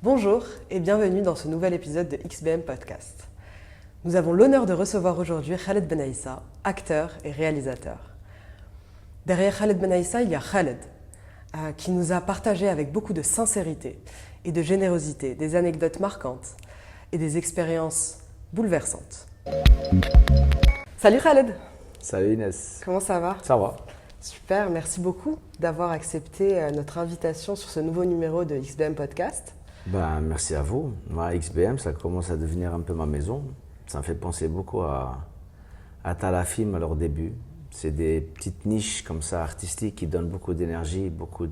Bonjour et bienvenue dans ce nouvel épisode de XBM Podcast. Nous avons l'honneur de recevoir aujourd'hui Khaled Benaïssa, acteur et réalisateur. Derrière Khaled Benaïssa, il y a Khaled, qui nous a partagé avec beaucoup de sincérité et de générosité des anecdotes marquantes et des expériences bouleversantes. Salut Khaled! Salut Inès. Comment ça va? Ça va. Super, merci beaucoup d'avoir accepté notre invitation sur ce nouveau numéro de XBM Podcast. Merci à vous. Moi, XBM, ça commence à devenir un peu ma maison. Ça me fait penser beaucoup à Talafilm à leur début. C'est des petites niches comme ça, artistiques, qui donnent beaucoup d'énergie, beaucoup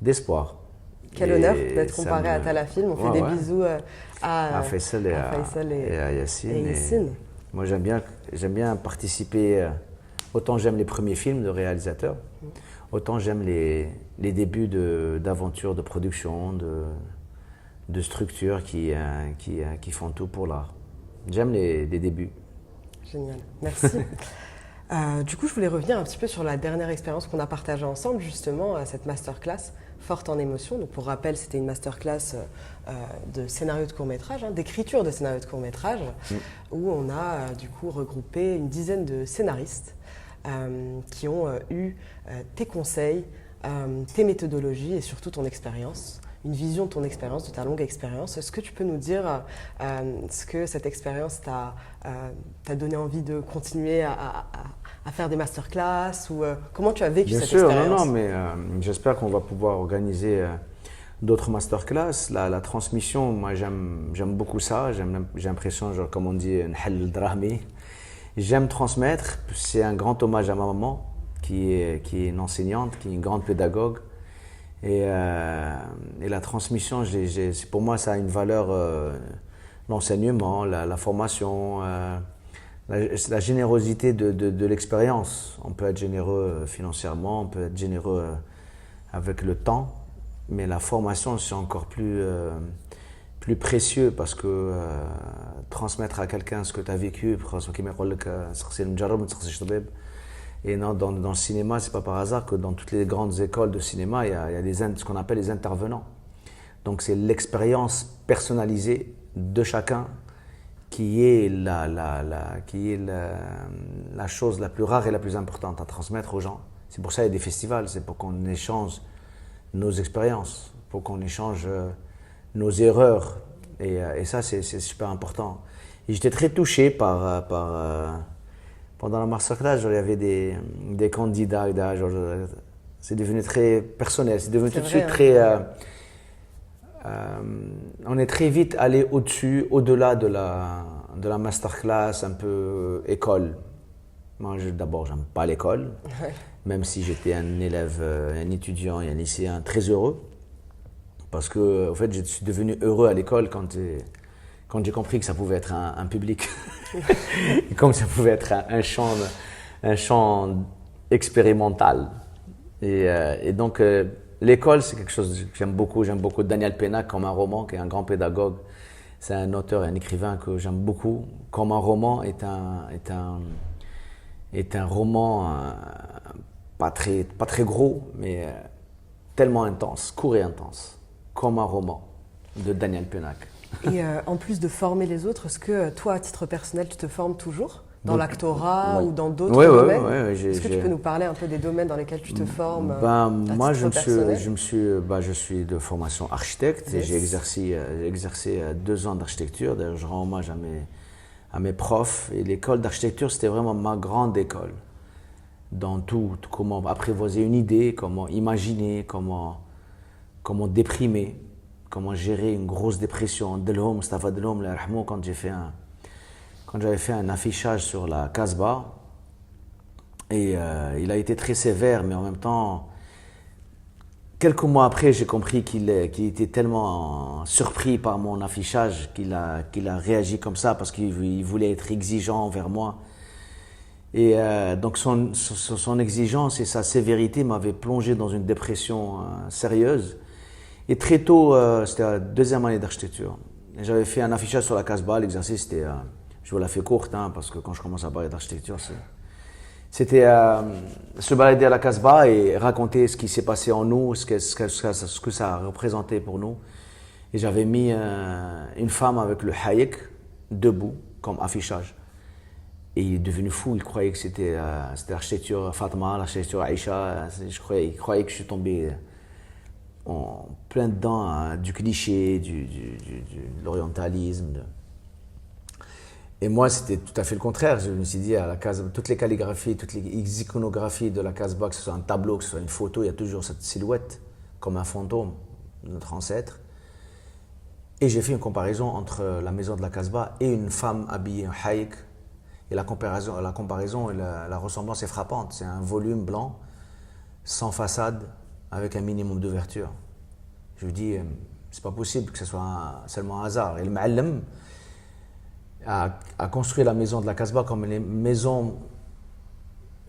d'espoir. Quel honneur d'être comparé à Talafilm. On fait des bisous à Faisal et à Yassine. Moi, j'aime bien participer. Autant j'aime les premiers films de réalisateurs, autant j'aime les débuts d'aventures, de production, de structures qui font tout pour l'art. J'aime les débuts. Génial, merci. Du coup, je voulais revenir un petit peu sur la dernière expérience qu'on a partagée ensemble, justement, cette masterclass forte en émotion. Donc, pour rappel, c'était une masterclass de scénario de court-métrage, d'écriture de scénario de court-métrage, où on a du coup regroupé une dizaine de scénaristes qui ont eu tes conseils, tes méthodologies et surtout ton expérience, une vision de ton expérience, de ta longue expérience. Est-ce que tu peux nous dire ce que cette expérience t'a donné envie de continuer à faire des masterclass ou comment tu as vécu cette expérience? Bien sûr, non, mais j'espère qu'on va pouvoir organiser d'autres masterclass. La transmission, moi j'aime beaucoup ça. J'ai l'impression, genre, comme on dit, n'hal drahmi. J'aime transmettre. C'est un grand hommage à ma maman, qui est une enseignante, qui est une grande pédagogue. Et la transmission, pour moi, ça a une valeur, l'enseignement, la formation, la générosité de l'expérience. On peut être généreux financièrement, on peut être généreux avec le temps, mais la formation, c'est encore plus précieux parce que transmettre à quelqu'un ce que tu as vécu, et non, dans le cinéma, c'est pas par hasard que dans toutes les grandes écoles de cinéma, il y a ce qu'on appelle les intervenants. Donc c'est l'expérience personnalisée de chacun qui est la chose la plus rare et la plus importante à transmettre aux gens. C'est pour ça qu'il y a des festivals, c'est pour qu'on échange nos expériences, pour qu'on échange nos erreurs. Et ça, c'est super important. Et j'étais très touché pendant la masterclass, il y avait des candidats, c'est devenu très personnel, c'est devenu tout de suite très... on est très vite allé au-delà de la masterclass, un peu école. Moi, d'abord, j'aime pas l'école, même si j'étais un élève, un étudiant et un lycéen très heureux. Parce que, en fait, je suis devenu heureux à l'école quand j'ai compris que ça pouvait être un public, et comme ça pouvait être un champ expérimental. Et donc, l'école, c'est quelque chose que j'aime beaucoup. J'aime beaucoup Daniel Pennac comme un roman, qui est un grand pédagogue. C'est un auteur et un écrivain que j'aime beaucoup. Comme un roman est un roman pas très gros, mais tellement intense, court et intense. Comme un roman de Daniel Pennac. Et en plus de former les autres, est-ce que toi, à titre personnel, tu te formes toujours dans l'actorat ou dans d'autres domaines? Est-ce que tu peux nous parler un peu des domaines dans lesquels tu te formes? Moi, je suis de formation architecte et j'ai exercé 2 ans d'architecture. D'ailleurs, je rends hommage à mes profs. Et l'école d'architecture, c'était vraiment ma grande école. Dans tout, comment apprivoiser une idée, comment imaginer, comment déprimer, comment gérer une grosse dépression. Delhomme, Mustafa Delhomme, quand j'avais fait un affichage sur la Casbah, et il a été très sévère, mais en même temps, quelques mois après, j'ai compris qu'il était tellement surpris par mon affichage qu'il a réagi comme ça parce qu'il voulait être exigeant envers moi. Et donc son exigence et sa sévérité m'avaient plongé dans une dépression sérieuse. Et très tôt, c'était la 2e année d'architecture. J'avais fait un affichage sur la Casbah. L'exercice, c'était, je vous la fais courte, parce que quand je commence à parler d'architecture, C'était se balader à la Casbah et raconter ce qui s'est passé en nous, ce que ça a représenté pour nous. Et j'avais mis une femme avec le hayek debout comme affichage. Et il est devenu fou, il croyait que c'était l'architecture Fatma, l'architecture Aïcha. Il croyait que je suis tombé en plein dedans du cliché, de l'orientalisme. Et moi, c'était tout à fait le contraire. Je me suis dit, à la Casbah, toutes les calligraphies, toutes les iconographies de la Casbah, que ce soit un tableau, que ce soit une photo, il y a toujours cette silhouette, comme un fantôme de notre ancêtre. Et j'ai fait une comparaison entre la maison de la Casbah et une femme habillée en haïk. Et la comparaison et la ressemblance est frappante. C'est un volume blanc, sans façade, avec un minimum d'ouverture. Je me dis, c'est pas possible que ce soit seulement un hasard. Et le Ma'alem a construit la maison de la Casbah comme une maison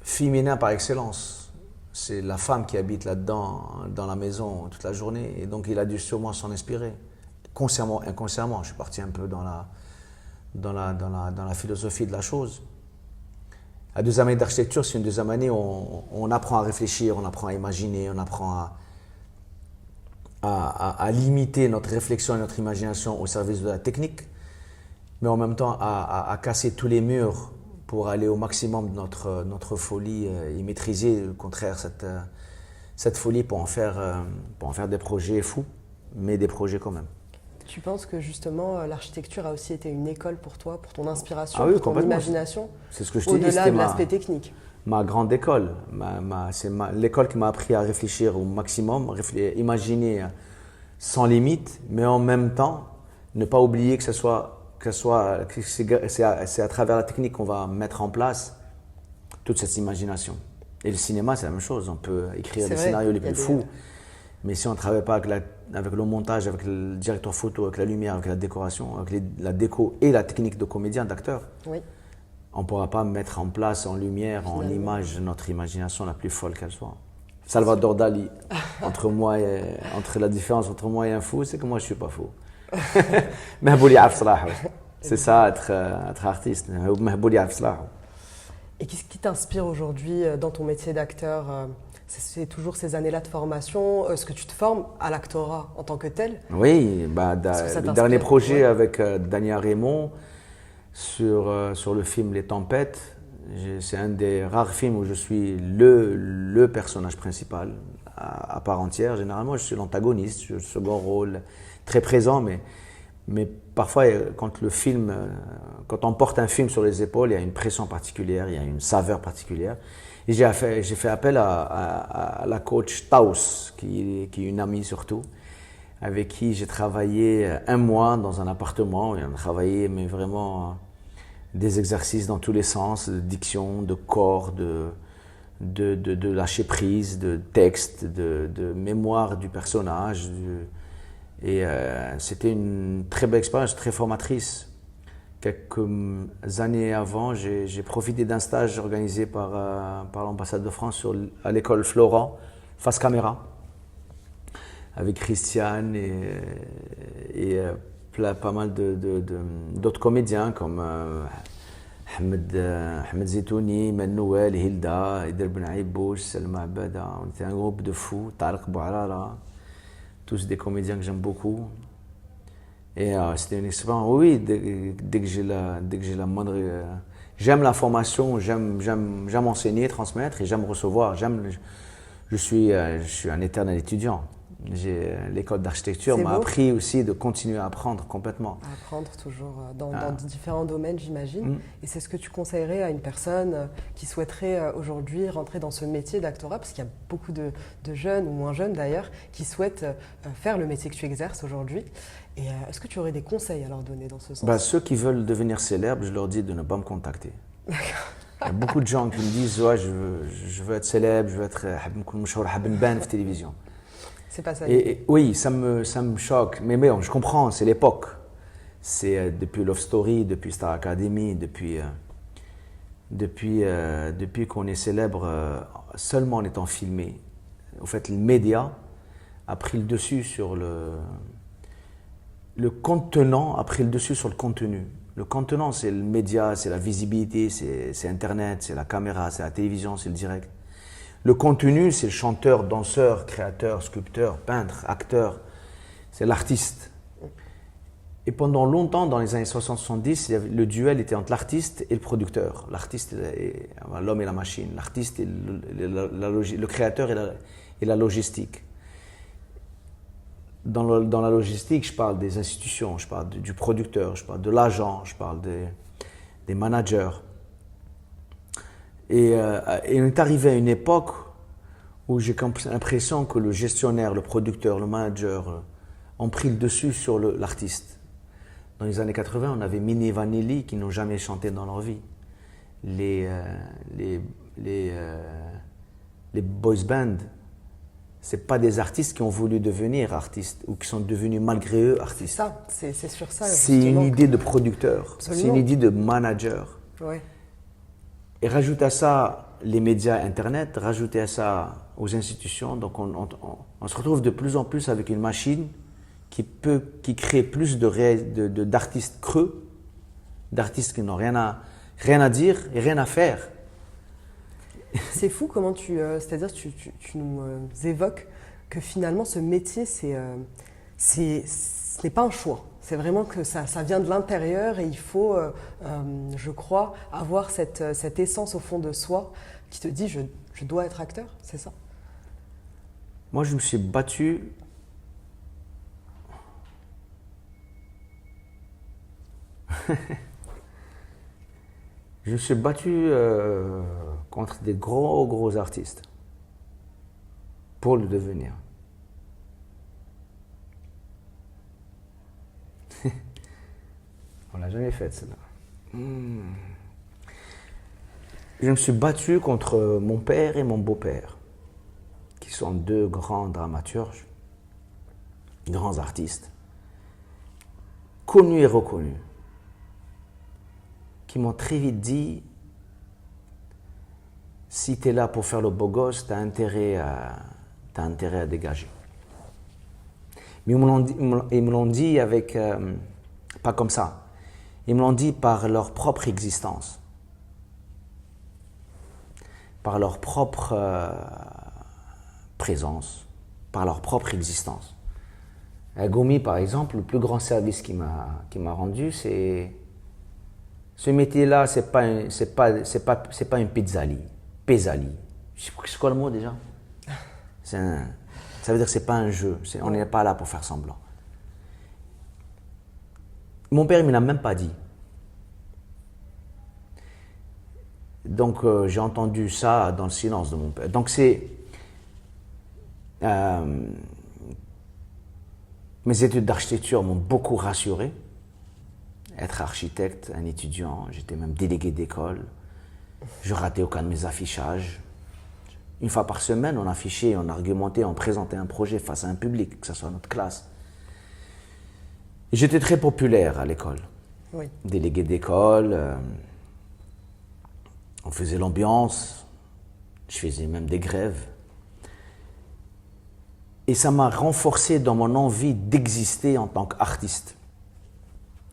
féminin par excellence. C'est la femme qui habite là-dedans, dans la maison, toute la journée. Et donc, il a dû sûrement s'en inspirer. Consciemment, inconsciemment, je suis parti un peu dans la philosophie de la chose. La deuxième année d'architecture, c'est une deuxième année où on apprend à réfléchir, on apprend à imaginer, on apprend à limiter notre réflexion et notre imagination au service de la technique, mais en même temps à casser tous les murs pour aller au maximum de notre folie et maîtriser, au contraire, cette folie pour en faire des projets fous, mais des projets quand même. Tu penses que justement l'architecture a aussi été une école pour toi, pour ton inspiration, oui, pour ton imagination, c'est ce que je t'ai dit, au-delà de l'aspect technique? Ma grande école, c'est l'école qui m'a appris à réfléchir au maximum, imaginer sans limite, mais en même temps ne pas oublier que c'est à travers la technique qu'on va mettre en place toute cette imagination. Et le cinéma, c'est la même chose. On peut écrire des scénarios les plus fous, mais si on ne travaille pas avec le montage, avec le directeur photo, avec la lumière, avec la décoration, avec la déco et la technique de comédien, d'acteur, oui, on ne pourra pas mettre en place, en lumière, en image, notre imagination la plus folle qu'elle soit. Salvador Dali, entre la différence entre moi et un fou, c'est que moi je ne suis pas fou. C'est ça, être artiste. Et qu'est-ce qui t'inspire aujourd'hui dans ton métier d'acteur? C'est toujours ces années-là de formation. Est-ce que tu te formes à l'actorat en tant que tel? Oui, le dernier projet avec Dania Raymond sur le film Les Tempêtes, c'est un des rares films où je suis le personnage principal à part entière. Généralement, je suis l'antagoniste, je suis le second rôle, très présent, mais parfois, quand on porte un film sur les épaules, il y a une pression particulière, il y a une saveur particulière. Et j'ai fait appel à la coach Taos, qui est une amie surtout, avec qui j'ai travaillé un mois dans un appartement. Et on a travaillé, mais vraiment des exercices dans tous les sens, de diction, de corps, de lâcher prise, de texte, de mémoire du personnage. Et c'était une très belle expérience, très formatrice. Quelques années avant, j'ai profité d'un stage organisé par l'ambassade de France à l'école Florent, face caméra, avec Christiane et pas mal d'autres comédiens comme Ahmed Zetouni, Men Nouel, Hilda, Ider Ben Aibouch, Selma Abada. On était un groupe de fous, Tariq Bouarara, tous des comédiens que j'aime beaucoup. Et c'était une expérience, oui, dès que j'ai la moindre... j'aime la formation, j'aime enseigner, transmettre et j'aime recevoir. Je suis un éternel étudiant. L'école d'architecture m'a appris aussi de continuer à apprendre complètement. À apprendre toujours dans différents domaines, j'imagine. Et c'est ce que tu conseillerais à une personne qui souhaiterait aujourd'hui rentrer dans ce métier d'actorat, parce qu'il y a beaucoup de jeunes, ou moins jeunes d'ailleurs, qui souhaitent faire le métier que tu exerces aujourd'hui. Et est-ce que tu aurais des conseils à leur donner dans ce sens? Ceux qui veulent devenir célèbres, je leur dis de ne pas me contacter. Il y a beaucoup de gens qui me disent ouais, je veux être célèbre, je veux être télévision. C'est pas ça. Et oui, ça me choque. Mais bon, je comprends, c'est l'époque. C'est depuis Love Story, depuis Star Academy, depuis qu'on est célèbre seulement en étant filmé. En fait, le média a pris le dessus sur le contenant a pris le dessus sur le contenu. Le contenant, c'est le média, c'est la visibilité, c'est Internet, c'est la caméra, c'est la télévision, c'est le direct. Le contenu, c'est le chanteur, danseur, créateur, sculpteur, peintre, acteur. C'est l'artiste. Et pendant longtemps, dans les années 60-70, le duel était entre l'artiste et le producteur. L'artiste, l'homme et la machine. L'artiste et le créateur et la logistique. Dans la logistique, je parle des institutions, je parle du producteur, je parle de l'agent, je parle des managers. Et on est arrivé à une époque où j'ai l'impression que le gestionnaire, le producteur, le manager ont pris le dessus sur l'artiste. Dans les années 80, on avait Minnie et Vanilli qui n'ont jamais chanté dans leur vie. Les boys bands, ce pas des artistes qui ont voulu devenir artistes ou qui sont devenus malgré eux artistes. C'est sur ça. C'est une idée de producteur, Absolument. C'est une idée de manager. Ouais. Et rajoute à ça les médias Internet, rajoutez à ça aux institutions. Donc on se retrouve de plus en plus avec une machine qui crée plus d'artistes creux, d'artistes qui n'ont rien à dire et rien à faire. C'est fou comment c'est-à-dire tu nous évoques que finalement ce métier, ce n'est pas un choix. C'est vraiment que ça vient de l'intérieur et il faut, je crois, avoir cette essence au fond de soi qui te dit je dois être acteur, c'est ça? Moi, je me suis battu contre des gros artistes pour le devenir. On l'a jamais fait, celle-là. Je me suis battu contre mon père et mon beau-père, qui sont deux grands dramaturges, grands artistes, connus et reconnus, qui m'ont très vite dit si tu es là pour faire le beau gosse, tu as intérêt à dégager. Mais ils me l'ont dit avec, pas comme ça, ils me l'ont dit par leur propre existence, par leur propre présence, par leur propre existence. À Gomi, par exemple, le plus grand service qu'il m'a rendu, c'est ce métier-là, c'est pas une pizzalie. C'est quoi le mot déjà? Ça veut dire que c'est pas un jeu. On n'est pas là pour faire semblant. Mon père, il me l'a même pas dit. Donc j'ai entendu ça dans le silence de mon père. Donc mes études d'architecture m'ont beaucoup rassuré. Être architecte, un étudiant, j'étais même délégué d'école. Je ratais aucun de mes affichages. Une fois par semaine, on affichait, on argumentait, on présentait un projet face à un public, que ce soit notre classe. Et j'étais très populaire à l'école. Oui. Délégué d'école, on faisait l'ambiance, je faisais même des grèves. Et ça m'a renforcé dans mon envie d'exister en tant qu'artiste.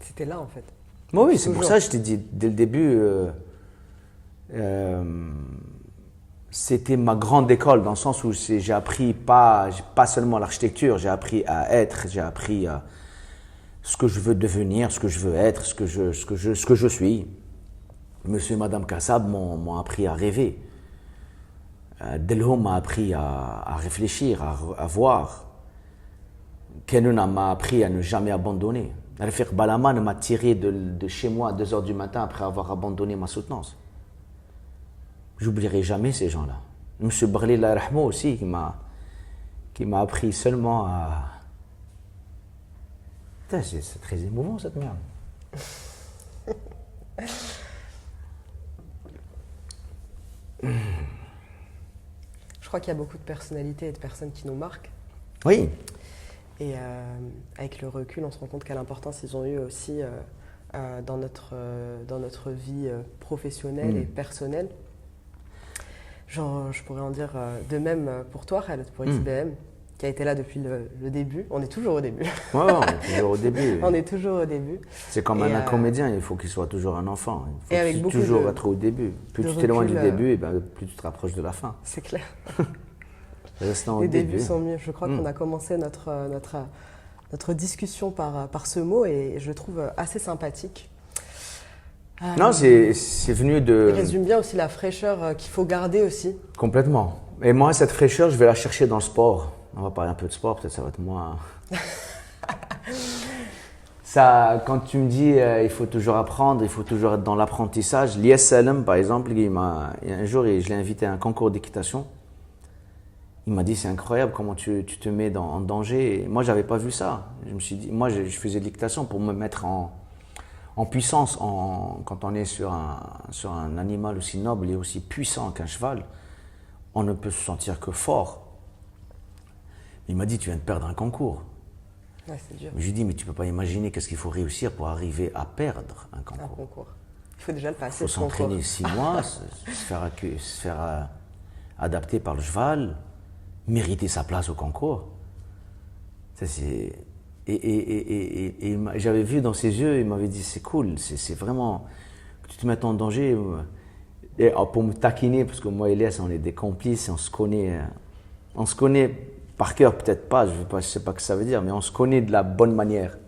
C'était là en fait. Oui, c'est pour ça que je t'ai dit dès le début, c'était ma grande école dans le sens où j'ai appris pas seulement l'architecture, j'ai appris à être, j'ai appris ce que je veux devenir, ce que je veux être, ce que je suis. Monsieur et Madame Kassab m'ont appris à rêver. Delhomme m'a appris à réfléchir, à voir. Kenuna m'a appris à ne jamais abandonner. Rafiq Balaman m'a tiré de chez moi à 2h du matin après avoir abandonné ma soutenance. J'oublierai jamais ces gens-là. Monsieur Barlil Rahmo aussi qui m'a appris seulement à... Putain, c'est très émouvant cette merde. Je crois qu'il y a beaucoup de personnalités et de personnes qui nous marquent. Oui. Et avec le recul, on se rend compte quelle importance ils ont eu aussi dans notre vie professionnelle et personnelle. Genre, je pourrais en dire de même pour toi, Khaled, pour XBM. qui a été là depuis le début. On est toujours au début. Ouais, on est toujours au début. On est toujours au début. C'est comme un comédien, il faut qu'il soit toujours un enfant. Il faut et avec toujours être au début. Plus tu t'éloignes du début, plus tu te rapproches de la fin. C'est clair. Les débuts sont mieux. Je crois qu'on a commencé notre discussion par ce mot et je le trouve assez sympathique. Non, c'est venu de... Il résume bien aussi la fraîcheur qu'il faut garder aussi. Complètement. Et moi, cette fraîcheur, je vais la chercher dans le sport. On va parler un peu de sport, peut-être ça va être moins... Ça, quand tu me dis il faut toujours apprendre, il faut toujours être dans l'apprentissage. Lies Salem, par exemple, un jour, je l'ai invité à un concours d'équitation. Il m'a dit c'est incroyable comment tu te mets en danger. Et moi, j'avais pas vu ça. Je me suis dit, moi, je faisais de l'équitation pour me mettre en puissance. Quand on est sur un animal aussi noble et aussi puissant qu'un cheval, on ne peut se sentir que fort. Il m'a dit tu viens de perdre un concours. Ouais, c'est dur. Mais je lui ai dit mais tu peux pas imaginer qu'est-ce qu'il faut réussir pour arriver à perdre un concours. Un concours. Il faut déjà le passer. Il faut s'entraîner 6 mois, se faire adapter par le cheval, mériter sa place au concours. Ça, et j'avais vu dans ses yeux, il m'avait dit c'est cool, c'est vraiment que tu te mettes en danger. Et pour me taquiner, parce que moi et Elias, on est des complices, et on se connaît par cœur, peut-être pas, je sais pas ce que ça veut dire, mais on se connaît de la bonne manière.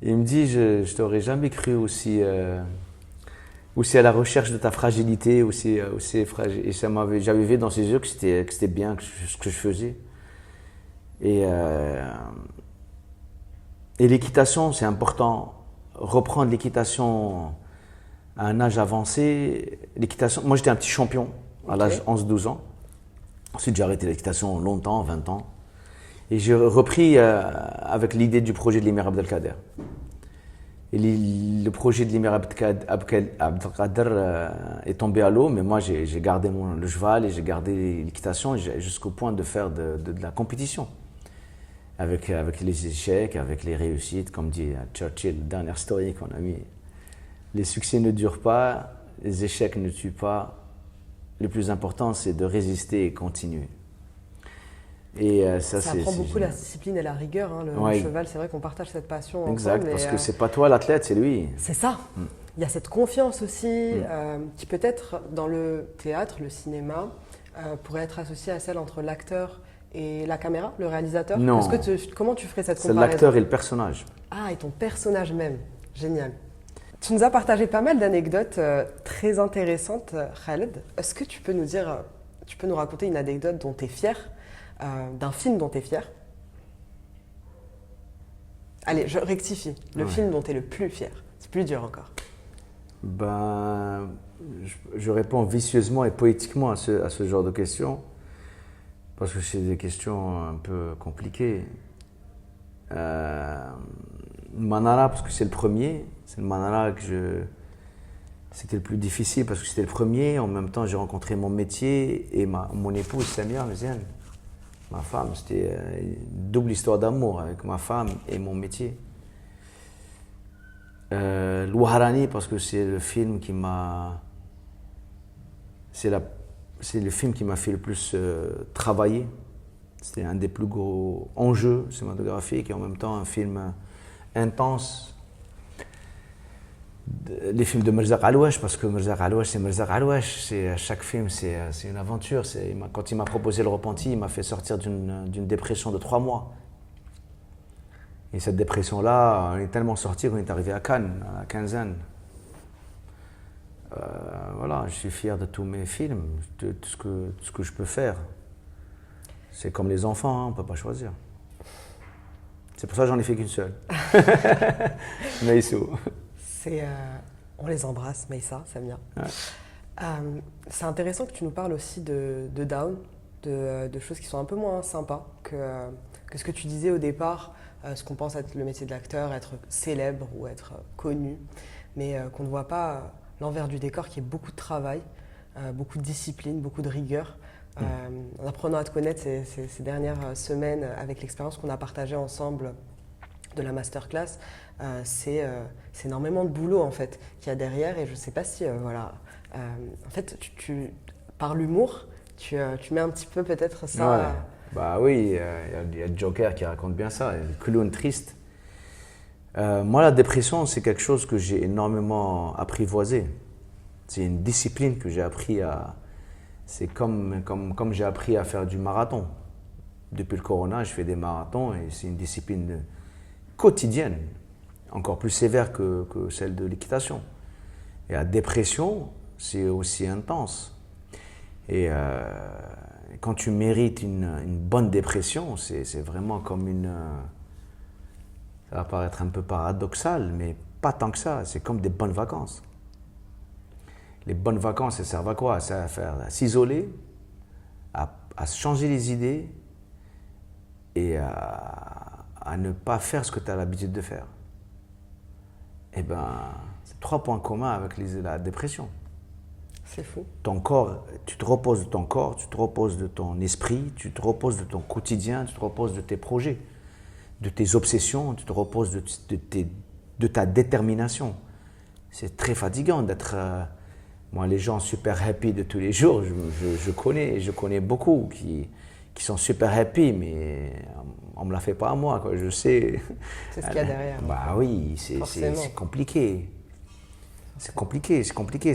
Et il me dit, je t'aurais jamais cru aussi à la recherche de ta fragilité, aussi fragile. Et j'avais vu dans ses yeux que c'était bien ce que je faisais. Et l'équitation, c'est important. Reprendre l'équitation à un âge avancé. L'équitation, moi j'étais un petit champion à l'âge 11-12 ans. Ensuite j'ai arrêté l'équitation longtemps, 20 ans. Et j'ai repris avec l'idée du projet de l'émir Abdelkader. Et le projet de l'émir Abdelkader est tombé à l'eau, mais moi j'ai gardé le cheval et j'ai gardé l'équitation jusqu'au point de faire de la compétition. Avec les échecs, avec les réussites, comme dit Churchill, dernière story qu'on a mis. Les succès ne durent pas, les échecs ne tuent pas. Le plus important, c'est de résister et continuer. Et ça apprend beaucoup la discipline et la rigueur. Hein, le cheval, c'est vrai qu'on partage cette passion exact, ensemble. Parce que c'est pas toi l'athlète, c'est lui. C'est ça. Il y a cette confiance aussi qui peut-être dans le théâtre, le cinéma, pourrait être associée à celle entre l'acteur et la caméra, le réalisateur. Non. Comment tu ferais cette comparaison? C'est l'acteur et le personnage. Ah, et ton personnage même. Génial. Tu nous as partagé pas mal d'anecdotes très intéressantes, Khaled. Est-ce que tu peux nous raconter une anecdote dont tu es fier, d'un film dont tu es fier? Allez, je rectifie. Le film dont tu es le plus fier. C'est plus dur encore. Je réponds vicieusement et poétiquement à ce genre de questions, parce que c'est des questions un peu compliquées. Manara, parce que c'est le premier. C'est le Manara c'était le plus difficile parce que c'était le premier. En même temps, j'ai rencontré mon métier et mon épouse, Samia Mziane, ma femme. C'était une double histoire d'amour avec ma femme et mon métier. L'Ouharani, parce que c'est le film qui m'a... C'est le film qui m'a fait le plus travailler. C'était un des plus gros enjeux cinématographiques et en même temps un film intense. Les films de Merzaq Alouache, parce que Merzaq Alouache, c'est Merzaq Alouache. Chaque film, c'est une aventure. Quand il m'a proposé Le Repenti, il m'a fait sortir d'une dépression de 3 mois. Et cette dépression-là, on est tellement sorti qu'on est arrivé à Cannes, à la quinzaine. Voilà, je suis fier de tous mes films, de tout ce que je peux faire. C'est comme les enfants, hein, on ne peut pas choisir. C'est pour ça que j'en ai fait qu'une seule. Maïsou. On les embrasse, Maïssa, Samia. Ouais. C'est intéressant que tu nous parles aussi de Down, de choses qui sont un peu moins sympas que ce que tu disais au départ, ce qu'on pense être le métier de l'acteur, être célèbre ou être connu, mais qu'on ne voit pas l'envers du décor qui est beaucoup de travail, beaucoup de discipline, beaucoup de rigueur. En apprenant à te connaître ces dernières semaines avec l'expérience qu'on a partagée ensemble de la masterclass, c'est énormément de boulot en fait qu'il y a derrière et je ne sais pas si en fait par l'humour tu mets un petit peu peut-être ça Bah oui, il y a le Joker qui raconte bien ça, le clown triste. Moi, la dépression, c'est quelque chose que j'ai énormément apprivoisé. C'est une discipline que j'ai appris à... C'est comme j'ai appris à faire du marathon. Depuis le corona, je fais des marathons et c'est une discipline quotidienne, encore plus sévère que celle de l'équitation. Et la dépression, c'est aussi intense. Et quand tu mérites une bonne dépression, c'est vraiment comme une... ça va paraître un peu paradoxal, mais pas tant que ça. C'est comme des bonnes vacances. Les bonnes vacances, elles servent à quoi? Ça servent à s'isoler, à changer les idées et à ne pas faire ce que tu as l'habitude de faire. Eh bien, c'est 3 points communs avec la dépression. C'est fou. Ton corps, tu te reposes de ton corps, tu te reposes de ton esprit, tu te reposes de ton quotidien, tu te reposes de tes projets, de tes obsessions, tu te reposes de ta détermination. C'est très fatigant d'être... moi, les gens super happy de tous les jours, je connais beaucoup qui sont super happy, mais on ne me la fait pas à moi, quoi. Je sais. C'est ce qu'il y a derrière. Bah oui, c'est compliqué. C'est compliqué.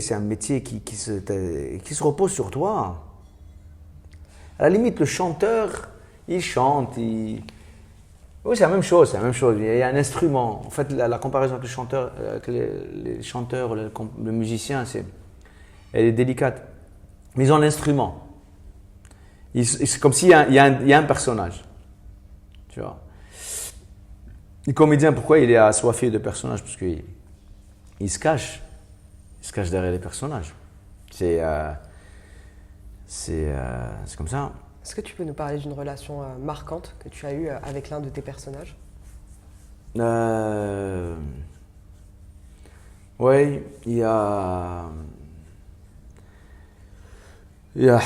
C'est un métier qui se repose sur toi. À la limite, le chanteur, il chante, Oui, c'est la même chose. Il y a un instrument. En fait, la comparaison avec le chanteur, avec les chanteurs, le musicien, elle est délicate. Mais ils ont l'instrument. C'est comme s'il y a un personnage. Tu vois. Le comédien, pourquoi il est assoiffé de personnages? Parce qu'il se cache. Il se cache derrière les personnages. C'est comme ça. Est-ce que tu peux nous parler d'une relation marquante que tu as eue avec l'un de tes personnages? Oui, il y a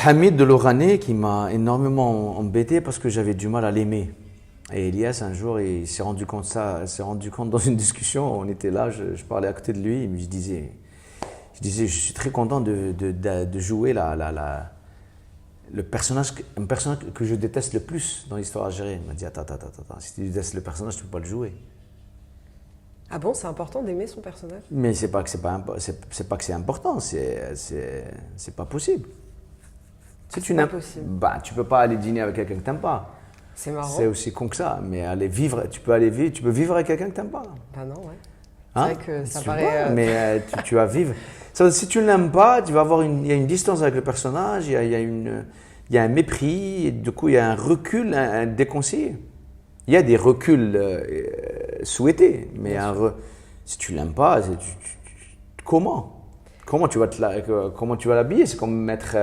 Hamid de Lorané qui m'a énormément embêté parce que j'avais du mal à l'aimer. Et Elias, un jour, il s'est rendu compte dans une discussion. On était là, je parlais à côté de lui, et je disais, je suis très content de jouer un personnage que je déteste le plus dans l'histoire algérienne. Il m'a dit, attends, si tu détestes le personnage, tu ne peux pas le jouer. Ah bon, c'est important d'aimer son personnage? Mais c'est pas que c'est important, c'est pas possible. Si tu n'aimes, tu peux pas aller dîner avec quelqu'un que t'aimes pas. C'est marrant. C'est aussi con que ça, mais tu peux vivre avec quelqu'un que t'aimes pas. Bah non, ouais. Hein? C'est vrai que ça paraît. Mais tu vas vivre. Si tu ne l'aimes pas, il y a une distance avec le personnage, il y a un mépris, et du coup il y a un recul, un déconseillé. Il y a des reculs souhaités, mais si tu l'aimes pas, comment tu vas l'habiller? C'est comme mettre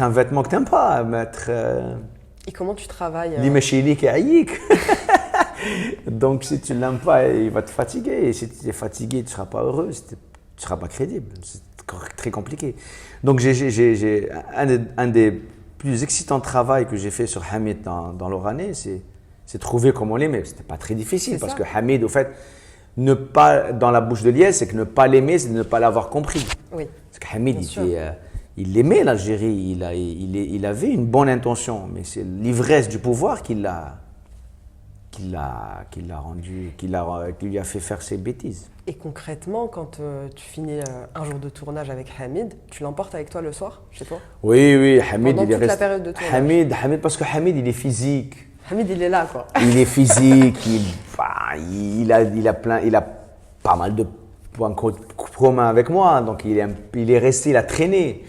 un vêtement que tu n'aimes pas, Et comment tu travailles l'imachilique et aïk. Donc si tu ne l'aimes pas, il va te fatiguer. Et si tu es fatigué, tu ne seras pas heureux, tu ne seras pas crédible. C'est très compliqué. Donc un des plus excitants travaux que j'ai fait sur Hamid dans l'Oranais, c'est trouver comment l'aimer. C'était pas très difficile parce que Hamid, au fait, ne pas dans la bouche de Liès, c'est que ne pas l'aimer, c'est de ne pas l'avoir compris. Oui. Parce que Hamid, il aimait l'Algérie, il avait une bonne intention, mais c'est l'ivresse du pouvoir qui lui a fait faire ses bêtises. Et concrètement, quand tu finis un jour de tournage avec Hamid, tu l'emportes avec toi le soir, chez toi? Oui, Hamid, pendant toute la période de tournage. Hamid, parce que Hamid, il est physique. Hamid, il est là, quoi. Il est physique, il a pas mal de points communs avec moi, donc il est resté, il a traîné.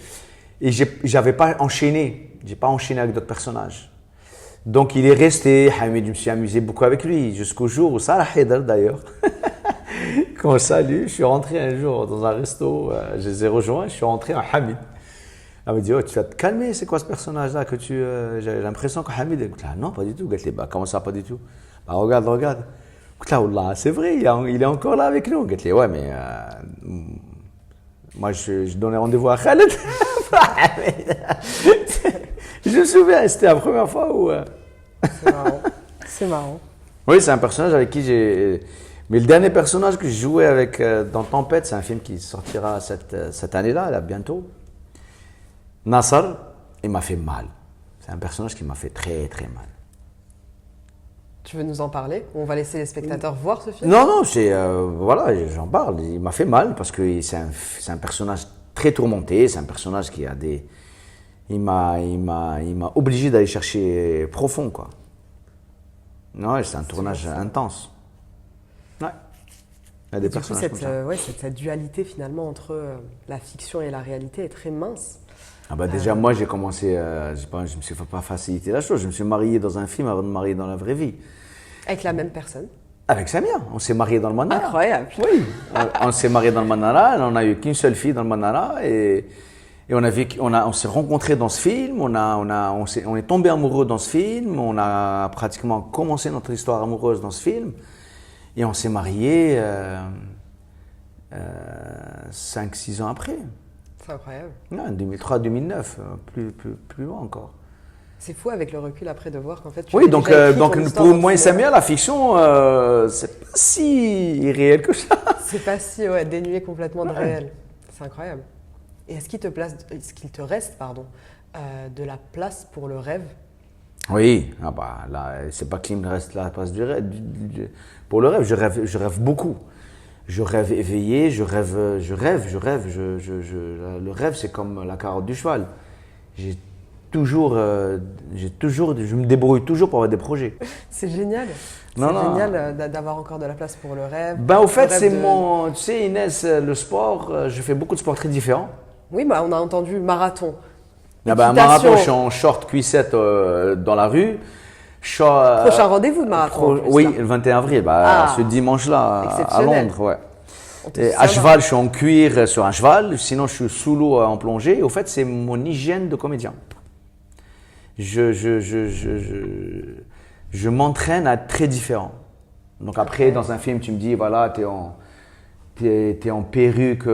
Et j'avais pas enchaîné, j'ai pas enchaîné avec d'autres personnages. Donc il est resté, Hamid, je me suis amusé beaucoup avec lui, jusqu'au jour où Salah Haidar d'ailleurs, quand je suis rentré un jour dans un resto, je les ai rejoints, je suis rentré à Hamid. Elle m'a dit, tu vas te calmer, c'est quoi ce personnage-là que j'ai l'impression que Hamid. Je non, pas du tout. Elle dit, comment ça, pas du tout? Regarde. C'est vrai, il est encore là avec nous. Elle dit, ouais, mais moi je donnais rendez-vous à Khaled. Je me souviens, c'était la première fois où. C'est marrant. Oui, c'est un personnage avec qui j'ai. Mais le dernier personnage que j'ai joué avec dans Tempête, c'est un film qui sortira cette année-là, là, bientôt. Nassar, il m'a fait mal. C'est un personnage qui m'a fait très très mal. Tu veux nous en parler? On va laisser les spectateurs voir ce film? Non, non, voilà, j'en parle. Il m'a fait mal parce que c'est un personnage très tourmenté. C'est un personnage qui a des... Il m'a obligé d'aller chercher profond, quoi. Non, c'est un tournage intense. Ouais. Il y a des personnages comme ça. Cette dualité finalement entre la fiction et la réalité est très mince. Ah bah déjà, moi, j'ai commencé, je me suis pas facilité la chose. Je me suis marié dans un film avant de me marier dans la vraie vie. Avec la même personne? Avec Samia. On s'est marié dans le Manara. Incroyable. Oui. On s'est marié dans le Manara. On n'a eu qu'une seule fille dans le Manara. Et on s'est rencontrés dans ce film. On est tombé amoureux dans ce film. On a pratiquement commencé notre histoire amoureuse dans ce film. Et on s'est mariés 5-6 ans après. C'est incroyable. Non, 2003-2009, plus loin encore. C'est fou avec le recul après de voir qu'en fait oui, donc pour moi et Samia, la fiction, c'est pas si irréel que ça. C'est pas si dénué complètement de réel. C'est incroyable. Et est-ce qu'il te reste de la place pour le rêve? Oui, là, c'est pas qu'il me reste la place du rêve. Pour le rêve, je rêve beaucoup. Je rêve éveillé, je rêve. Le rêve, c'est comme la carotte du cheval. Je me débrouille toujours pour avoir des projets. C'est génial. C'est génial d'avoir encore de la place pour le rêve. Au fait, tu sais, Inès, le sport, je fais beaucoup de sports très différents. Oui, on a entendu marathon. Marathon, je suis en short cuissette dans la rue. Prochain rendez-vous de marathon. Oui, le 21 avril, ce dimanche-là à Londres. Ouais. Et à cheval, je suis en cuir sur un cheval, sinon je suis sous l'eau en plongée. Au fait, c'est mon hygiène de comédien. Je m'entraîne à être très différent. Donc après, dans un film, tu me dis, voilà, t'es en perruque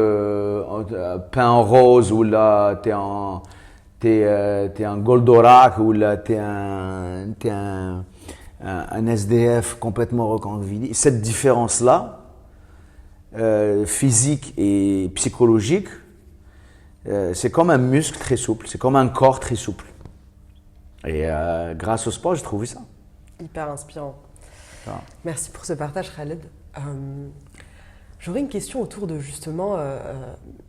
peint en rose, ou là, t'es un Goldorak, ou là, t'es un SDF complètement recroquevillé. Cette différence-là, physique et psychologique, c'est comme un muscle très souple, c'est comme un corps très souple. Et grâce au sport, j'ai trouvé ça. Hyper inspirant. Merci pour ce partage, Khaled. J'aurais une question autour de justement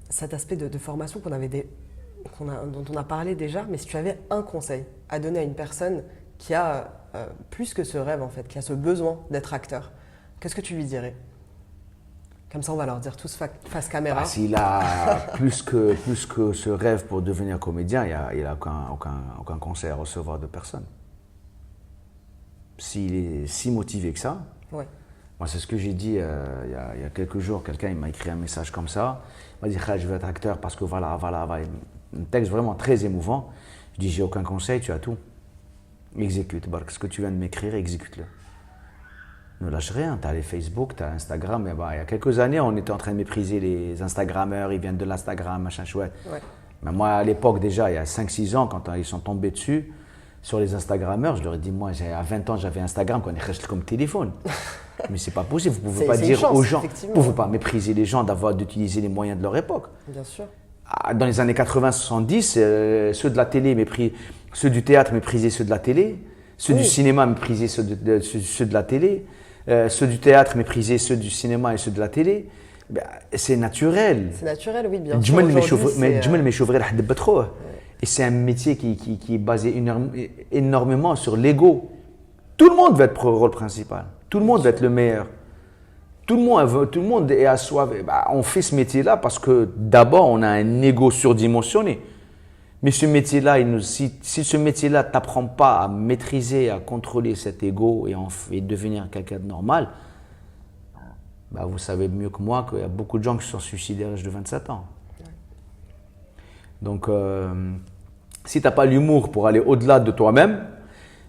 cet aspect de formation dont on a parlé déjà, mais si tu avais un conseil à donner à une personne qui a plus que ce rêve en fait, qui a ce besoin d'être acteur, qu'est-ce que tu lui dirais? Comme ça, on va leur dire tous face caméra. S'il a plus que ce rêve pour devenir comédien, il n'a aucun conseil à recevoir de personne. S'il est si motivé que ça, ouais. Moi, c'est ce que j'ai dit il y a quelques jours. Quelqu'un m'a écrit un message comme ça. Il m'a dit, je veux être acteur parce que voilà. Un texte vraiment très émouvant. Je dis, j'ai aucun conseil, tu as tout. Exécute. Ce que tu viens de m'écrire, exécute-le. Ne lâche rien, tu as les Facebook, tu as Instagram. Mais il y a quelques années, on était en train de mépriser les Instagrammeurs, ils viennent de l'Instagram, machin chouette. Ouais. Mais moi, à l'époque, déjà, il y a 5-6 ans, quand ils sont tombés dessus, sur les Instagrammeurs, je leur ai dit, moi, à 20 ans, j'avais Instagram, qu'on est comme téléphone. Mais c'est pas possible, vous ne pouvez pas dire aux gens, vous ne pouvez pas mépriser les gens d'utiliser les moyens de leur époque. Bien sûr. Dans les années 80-70, ceux de la télé ceux du théâtre méprisaient ceux de la télé, ceux du cinéma méprisaient ceux de la télé. Ceux du théâtre méprisaient ceux du cinéma et ceux de la télé. C'est naturel. C'est naturel, oui, bien sûr. Et c'est un métier qui est basé énormément sur l'ego. Tout le monde veut être rôle principal. Tout le monde veut être le meilleur. Tout le monde est assoiffé. On fait ce métier-là parce que d'abord, on a un ego surdimensionné. Mais ce métier-là, si ce métier-là ne t'apprend pas à maîtriser, à contrôler cet ego et devenir quelqu'un de normal, vous savez mieux que moi qu'il y a beaucoup de gens qui se sont suicidés à l'âge de 27 ans. Ouais. Donc, si tu n'as pas l'humour pour aller au-delà de toi-même,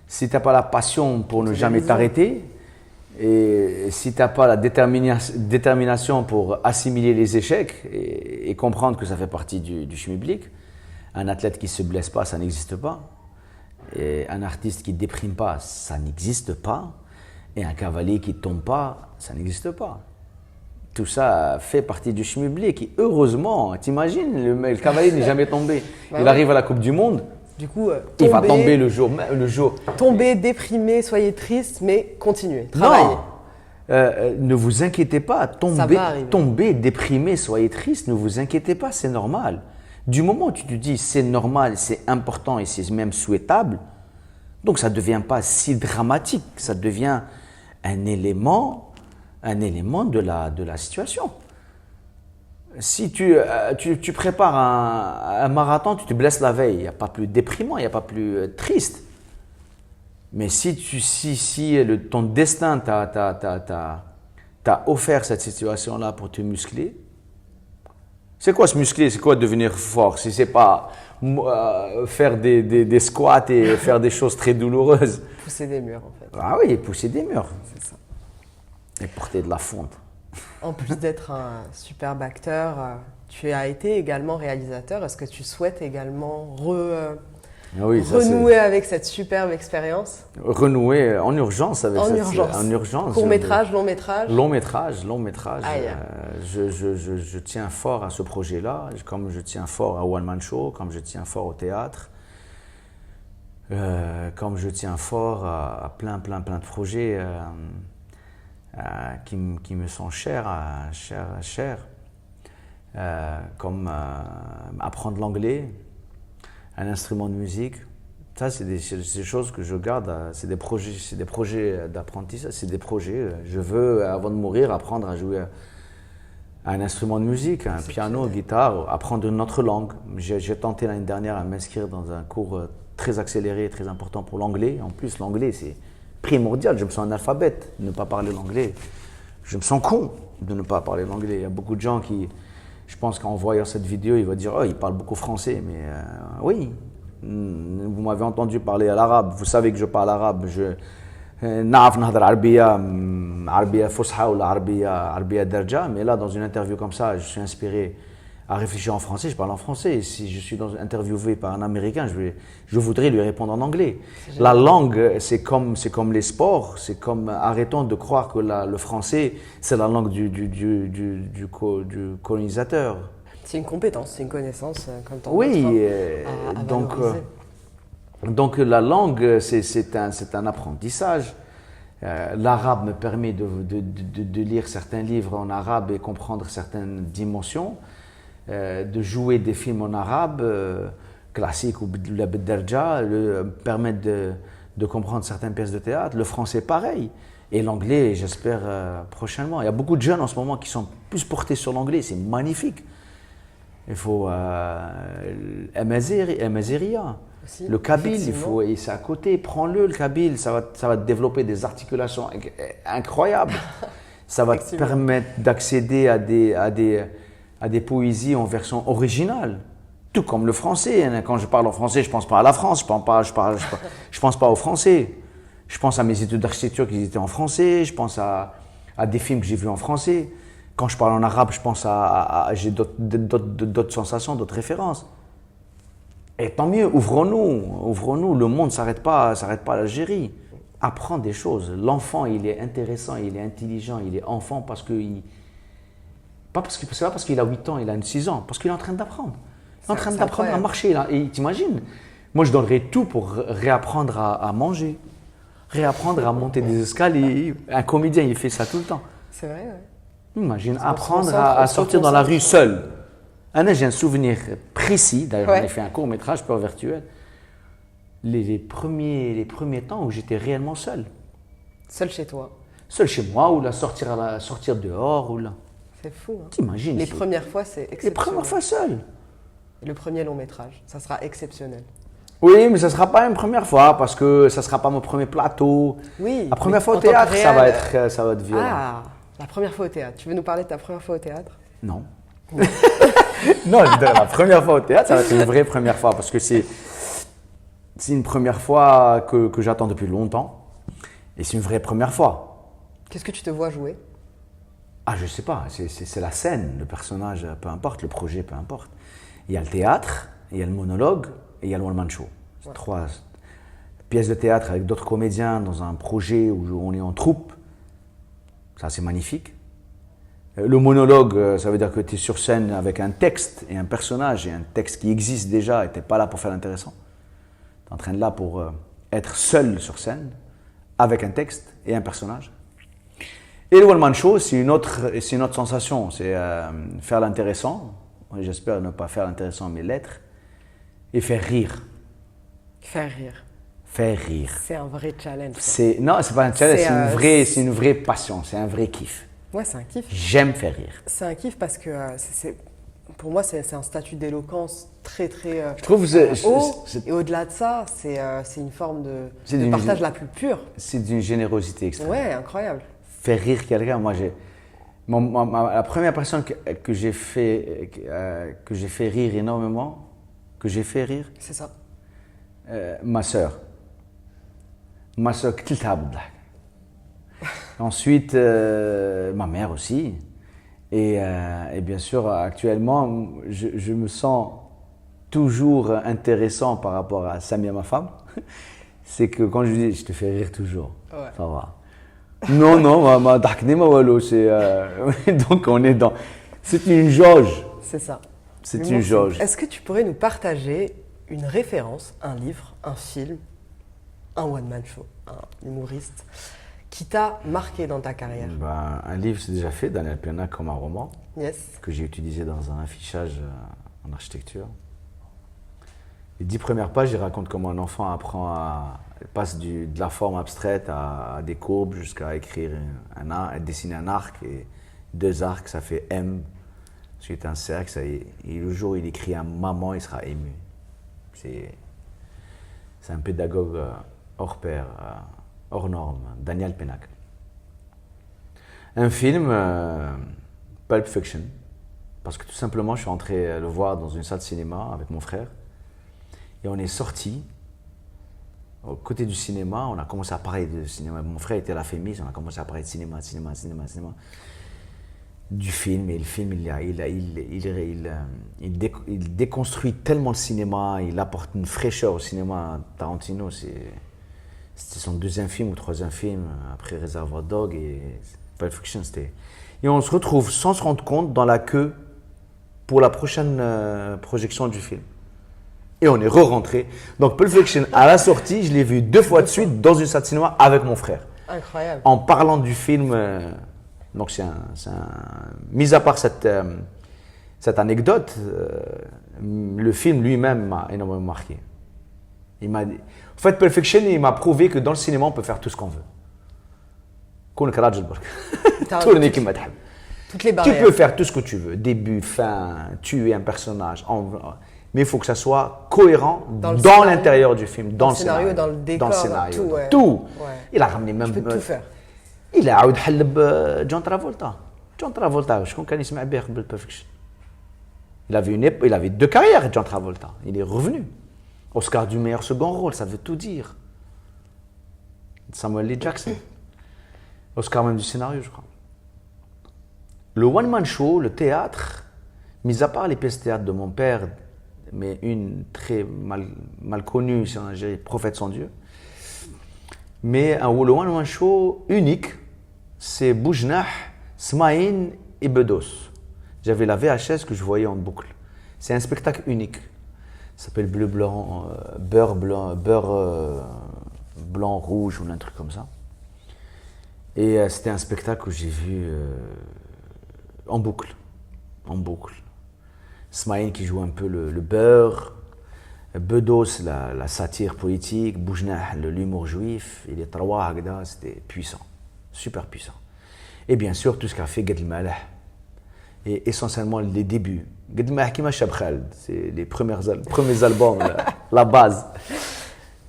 si tu n'as pas la passion pour ne jamais t'arrêter, et si tu n'as pas la détermination pour assimiler les échecs et comprendre que ça fait partie du schmilblick, un athlète qui ne se blesse pas, ça n'existe pas. Et un artiste qui ne déprime pas, ça n'existe pas. Et un cavalier qui ne tombe pas, ça n'existe pas. Tout ça fait partie du schmilblick. Et heureusement, t'imagines, le cavalier n'est jamais tombé. Il arrive à la Coupe du Monde, Du coup, il va tomber le jour. Tomber, déprimé, soyez triste, mais continuez, travaillez. Non, ne vous inquiétez pas. Tomber, déprimé, soyez triste, ne vous inquiétez pas, c'est normal. Du moment où tu te dis c'est normal, c'est important et c'est même souhaitable, donc ça ne devient pas si dramatique, ça devient un élément de la situation. Si tu prépares un marathon, tu te blesses la veille, il n'y a pas plus déprimant, il n'y a pas plus triste. Mais si ton destin t'a offert cette situation-là pour te muscler, c'est quoi se muscler? C'est quoi devenir fort? Si c'est pas faire des squats et faire des choses très douloureuses. Pousser des murs en fait. Ah oui, pousser des murs. C'est ça. Et porter de la fonte. En plus d'être un superbe acteur, tu as été également réalisateur. Est-ce que tu souhaites également renouer avec cette superbe expérience? Renouer en urgence avec en urgence. Court métrage, long métrage? Long métrage. Je tiens fort à ce projet-là, comme je tiens fort à One Man Show, comme je tiens fort au théâtre, comme je tiens fort à plein de projets qui me sont chers, comme apprendre l'anglais, un instrument de musique. Ça, c'est des choses que je garde. C'est des projets d'apprentissage. C'est des projets. Je veux, avant de mourir, apprendre à jouer un instrument de musique, un piano, guitare, apprendre une autre langue. J'ai tenté l'année dernière à m'inscrire dans un cours très accéléré, très important pour l'anglais. En plus, l'anglais, c'est primordial. Je me sens analphabète de ne pas parler l'anglais. Je me sens con de ne pas parler l'anglais. Il y a beaucoup de gens qui... Je pense qu'en voyant cette vidéo, ils vont dire « Oh, il parle beaucoup français. » Mais oui, vous m'avez entendu parler à l'arabe. Vous savez que je parle arabe. نعرف نهضر عربية فصحى ولا عربية درجة. Mais là, dans une interview comme ça, je suis inspiré à réfléchir en français. Je parle en français. Et si je suis interviewé par un Américain, je voudrais lui répondre en anglais. La langue, c'est comme les sports. C'est comme arrêtons de croire que le français, c'est la langue du colonisateur. C'est une compétence, c'est une connaissance comme tant d'autres. Oui, à donc la langue, c'est un apprentissage. L'arabe me permet de lire certains livres en arabe et comprendre certaines dimensions. De jouer des films en arabe, classiques ou la Bederja, permettent de comprendre certaines pièces de théâtre. Le français, pareil. Et l'anglais, j'espère prochainement. Il y a beaucoup de jeunes en ce moment qui sont plus portés sur l'anglais. C'est magnifique. Il faut Amaziria. Le kabyle, et c'est à côté. Prends-le, le kabyle. Ça va te développer des articulations incroyables. Ça va te permettre d'accéder à des poésies en version originale, tout comme le français. Quand je parle en français, je ne pense pas à la France, je pense pas au français. Je pense à mes études d'architecture qui étaient en français, je pense à des films que j'ai vus en français. Quand je parle en arabe, je pense j'ai d'autres sensations, d'autres références. Et tant mieux, ouvrons-nous, le monde ne s'arrête pas à l'Algérie. Apprends des choses. L'enfant, il est intéressant, il est intelligent, il est enfant c'est pas parce qu'il a 8 ans, il a 6 ans, parce qu'il est en train d'apprendre. Il est en train d'apprendre à marcher. Là. Et t'imagines, moi je donnerais tout pour réapprendre à manger, réapprendre à monter des escaliers. Un comédien, il fait ça tout le temps. C'est vrai, ouais. Imagine, apprendre à sortir dans la rue seul. J'ai un souvenir précis, d'ailleurs j'en ai fait un court-métrage peur virtuel. Les premiers temps où j'étais réellement seul. Seul chez toi? Seul chez moi, ou sortir dehors, ou là. C'est fou. Hein. T'imagines? Les premières fois, c'est exceptionnel. Les premières fois seul. Le premier long métrage, ça sera exceptionnel. Oui, mais ça ne sera pas une première fois parce que ça ne sera pas mon premier plateau. Oui. La première fois au théâtre, ça va être violent. Ah, la première fois au théâtre. Tu veux nous parler de ta première fois au théâtre? Non. Non, la première fois au théâtre, ça va être une vraie première fois parce que c'est une première fois que j'attends depuis longtemps et c'est une vraie première fois. Qu'est-ce que tu te vois jouer? Ah, je sais pas, c'est la scène, le personnage, peu importe, le projet, peu importe. Il y a le théâtre, il y a le monologue et il y a le One Man Show. C'est 3 pièces de théâtre avec d'autres comédiens dans un projet où on est en troupe. Ça, c'est magnifique. Le monologue, ça veut dire que tu es sur scène avec un texte et un personnage et un texte qui existe déjà et tu n'es pas là pour faire l'intéressant. Tu es là pour être seul sur scène, avec un texte et un personnage. Et le one-man show, c'est une autre sensation. C'est faire l'intéressant. J'espère ne pas faire l'intéressant, mais l'être. Et faire rire. Faire rire. Faire rire. C'est un vrai challenge. Non, c'est pas un challenge, c'est une vraie passion, c'est un vrai kiff. Ouais, c'est un kiff. J'aime faire rire. C'est un kiff parce que pour moi, c'est un statut d'éloquence très je trouve haut. Et au-delà de ça, c'est une forme de partage la plus pure. C'est d'une générosité extrême. Ouais, incroyable. Faire rire quelqu'un, moi la première personne que j'ai fait rire énormément, c'est ça. Ma sœur. Ma sœur, ensuite, ma mère aussi. Et bien sûr, actuellement, je me sens toujours intéressant par rapport à Samia, ma femme. C'est que quand je dis, je te fais rire toujours. Ouais. Ça va. Non, donc on est dans. C'est une jauge. C'est ça. C'est une jauge. Est-ce que tu pourrais nous partager une référence, un livre, un film, un one-man show, un humoriste, qui t'a marqué dans ta carrière? Un livre, c'est déjà fait, Daniel Piana, comme un roman, yes. Que j'ai utilisé dans un affichage en architecture. Les 10 premières pages, il raconte comment un enfant passe de la forme abstraite à des courbes jusqu'à écrire à dessiner un arc, et 2 arcs, ça fait M. Ensuite un cercle, et le jour où il écrit un maman, il sera ému. C'est un pédagogue hors pair, hors norme, Daniel Pénac. Un film, Pulp Fiction, parce que tout simplement je suis entré le voir dans une salle de cinéma avec mon frère, et on est sorti, au côté du cinéma, on a commencé à parler de cinéma. Mon frère était à la Fémis, on a commencé à parler de cinéma. Du film, et le film il déconstruit tellement le cinéma, il apporte une fraîcheur au cinéma. Tarantino, c'était son 2e film ou 3e film après Reservoir Dogs, et Pulp Fiction, et on se retrouve sans se rendre compte dans la queue pour la prochaine projection du film. Et on est re-rentré. Donc Pulp Fiction, à la sortie, je l'ai vu 2 fois de suite dans une salle de cinéma avec mon frère. Incroyable. En parlant du film. Donc mis à part cette anecdote, le film lui-même m'a énormément marqué. En fait, Pulp Fiction, il m'a prouvé que dans le cinéma, on peut faire tout ce qu'on veut. Toutes les barrières. Tu peux faire tout ce que tu veux, début, fin, tuer un personnage, mais il faut que ça soit cohérent dans l'intérieur du film, dans le scénario, dans le décor, tout. Ouais. Il a ramené même. Tu peux tout faire. Il a عاود حلب جون ترافولتا شكون كان يسمع به قبل Perfection. Il avait 2 carrières, John Travolta. Il est revenu. Oscar du meilleur second rôle, ça veut tout dire. Samuel L. Jackson. Oscar même du scénario, je crois. Le one-man show, le théâtre, mis à part les pièces de théâtre de mon père, mais une très mal connue ici en Algérie, Prophète sans Dieu. Mais le one-man show unique, c'est Boujnah, Smaïn et Bedos. J'avais la VHS que je voyais en boucle. C'est un spectacle unique. Ça s'appelle Bleu Blanc, Beurre Blanc Rouge ou un truc comme ça. Et c'était un spectacle que j'ai vu en boucle. Smaïn qui joue un peu le beurre. Bedos, la satire politique, Boujnah, l'humour juif, et les 3, c'était puissant, super puissant. Et bien sûr, tout ce qu'a fait Gad el-Maleh, et essentiellement les débuts. Gad el-Maleh Kima Chab Khaled, c'est les premiers albums, la base.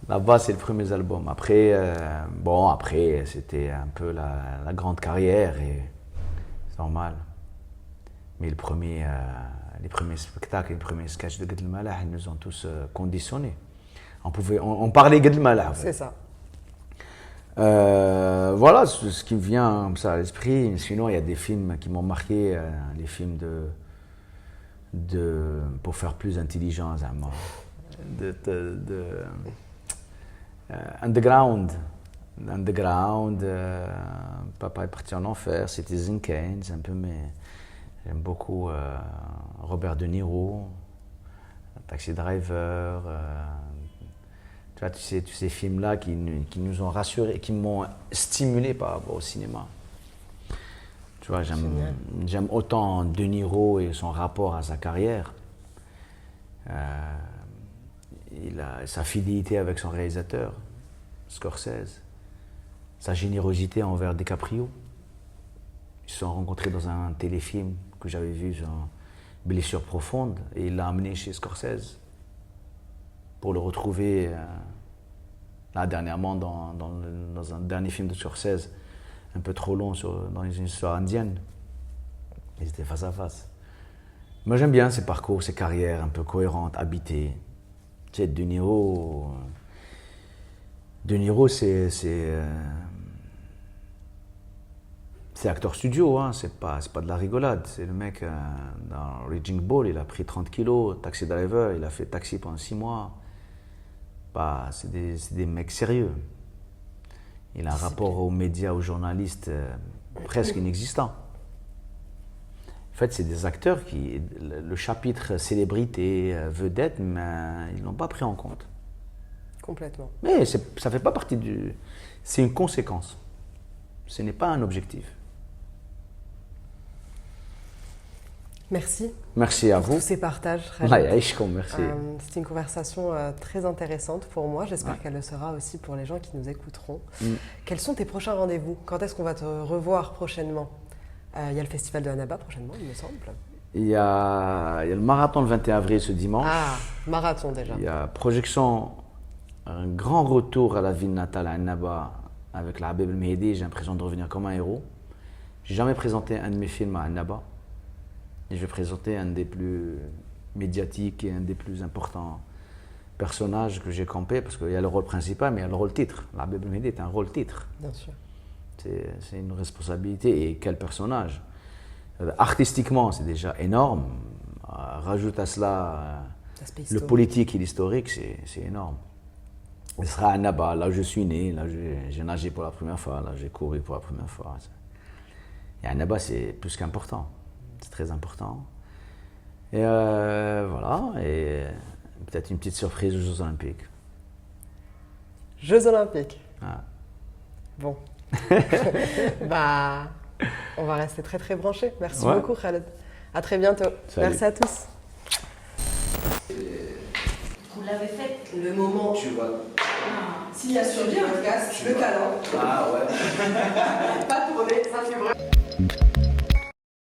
La base, c'est les premiers albums. Après, c'était un peu la grande carrière, et c'est normal. Mais les premiers spectacles, les premiers sketchs de Gad el-Maleh, ils nous ont tous conditionnés. On parlait Gad el-Maleh. En fait. C'est ça. Voilà ce qui me vient comme ça à l'esprit. Sinon, il y a des films qui m'ont marqué, les films pour faire plus intelligent, Underground, Papa est parti en enfer, Citizen Kane, c'est un peu j'aime beaucoup Robert De Niro, Taxi Driver, Tu vois, tous ces films-là qui nous ont rassurés, qui m'ont stimulé par rapport au cinéma. Tu vois, j'aime autant De Niro et son rapport à sa carrière. Sa fidélité avec son réalisateur, Scorsese. Sa générosité envers DiCaprio. Ils se sont rencontrés dans un téléfilm que j'avais vu, genre Blessure profonde, et il l'a amené chez Scorsese pour le retrouver là dernièrement dans un dernier film de Scorsese, un peu trop long dans une histoire indienne. Ils étaient face à face. Moi j'aime bien ses parcours, ses carrières un peu cohérentes, habitées. Tu sais, De Niro, c'est acteur studio, hein, c'est pas de la rigolade. C'est le mec dans Raging Bull, il a pris 30 kilos, taxi driver, il a fait taxi pendant 6 mois. C'est des mecs sérieux. Il a un rapport aux médias, aux journalistes presque inexistant. En fait, c'est des acteurs qui, le chapitre célébrité, vedette, mais ils ne l'ont pas pris en compte. Complètement. Mais ça ne fait pas partie du... C'est une conséquence. Ce n'est pas un objectif. Merci. Merci à vous. Pour tous ces partages. Merci. C'était une conversation très intéressante pour moi. J'espère qu'elle le sera aussi pour les gens qui nous écouteront. Quels sont tes prochains rendez-vous? Quand est-ce qu'on va te revoir prochainement? Il y a le festival de Annaba prochainement, il me semble. Il y a le marathon le 21 avril ce dimanche. Ah, marathon déjà. Il y a projection, un grand retour à la ville natale à Annaba avec la Habib El Mehdi. J'ai l'impression de revenir comme un héros. J'ai jamais présenté un de mes films à Annaba. Et je vais présenter un des plus médiatiques et un des plus importants personnages que j'ai campé, parce qu'il y a le rôle principal, mais il y a le rôle titre. La Habib El Mehdi est un rôle titre. Bien sûr. C'est une responsabilité, et quel personnage. Artistiquement, c'est déjà énorme. Rajoute à cela le politique et l'historique, c'est énorme. Ce sera à Annaba, là où je suis né, là où j'ai nagé pour la première fois, là où j'ai couru pour la première fois. Et Annaba, c'est plus qu'important. C'est très important. Et voilà, et peut-être une petite surprise aux Jeux Olympiques. Jeux Olympiques. Ah. Bon. On va rester très très branchés. Merci beaucoup Khaled. À très bientôt. Salut. Merci à tous. Vous l'avez fait? Le moment. Tu vois. S'il y a sur le podcast, le talent. Ah ouais. Pas tourné, ça fait vrai.